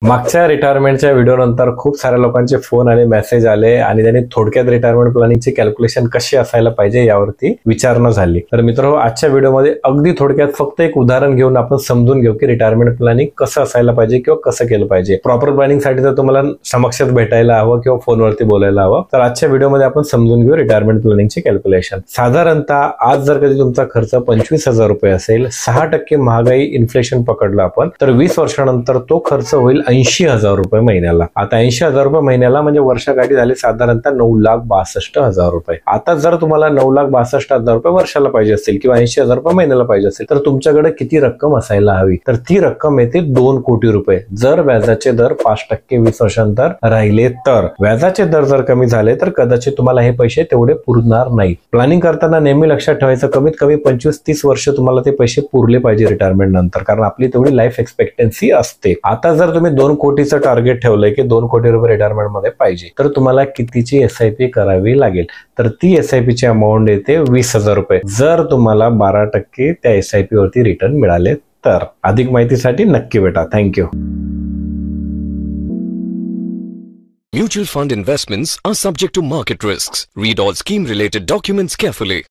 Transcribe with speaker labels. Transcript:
Speaker 1: मागच्या रिटायरमेंटच्या व्हिडिओ नंतर खूप साऱ्या लोकांचे फोन आणि मेसेज आले आणि त्यांनी थोडक्यात रिटायरमेंट प्लॅनिंगची कॅल्क्युलेशन कशी असायला पाहिजे यावरती विचारणा झाली। तर मित्रांनो, आजच्या व्हिडिओमध्ये अगदी थोडक्यात फक्त एक उदाहरण घेऊन आपण समजून घेऊ की रिटायरमेंट प्लॅनिंग कसं असायला पाहिजे किंवा कसं केलं पाहिजे। प्रॉपर प्लॅनिंग साठी तर तुम्हाला समक्षात भेटायला हवं किंवा फोनवरती बोलायला हवं। तर आजच्या व्हिडिओमध्ये आपण समजून घेऊ रिटायरमेंट प्लॅनिंगची कॅल्क्युलेशन। साधारणतः आज जर कधी तुमचा खर्च 25,000 रुपये असेल, 6% महागाई इन्फ्लेशन पकडलं आपण, तर 20 वर्षानंतर तो खर्च होईल 80,000 रुपये महिन्याला। आता 80,000 रुपये महिन्याला म्हणजे वर्षाकाठी झाले साधारणतः 9,62,000 रुपये। आता जर तुम्हाला 9,62,000 रुपये वर्षाला पाहिजे असेल किंवा 80,000 रुपये महिन्याला पाहिजे असेल तर तुमच्याकडे किती रक्कम असायला हवी? तर ती रक्कम येते 2 कोटी रुपये। जर व्याजाचे दर 5% 20 वर्षांतर राहिले तर। व्याजाचे दर जर कमी झाले तर कदाचित तुम्हाला हे पैसे तेवढे पुरणार नाहीत। प्लॅनिंग करताना नेहमी लक्षात ठेवायचं, कमीत कमी 25-30 वर्ष तुम्हाला ते पैसे पुरले पाहिजे रिटायरमेंट नंतर, कारण आपली तेवढी लाईफ एक्सपेक्टन्सी असते। आता जर तुम्ही 2 कोटीचं टार्गेट ठेवलंय की 2 कोटी रुपये रिटायरमेंट मध्ये पाहिजे, तर तुम्हाला कितीची SIP करावी लागेल? तर ती SIP ची अमाऊंट येते 20,000 रुपये, जर तुम्हाला 12% त्या SIP वरती रिटर्न मिळाले तर। अधिक माहितीसाठी नक्की भेटा। Thank you.
Speaker 2: Mutual fund investments are subject to market risks. Read all scheme related documents carefully.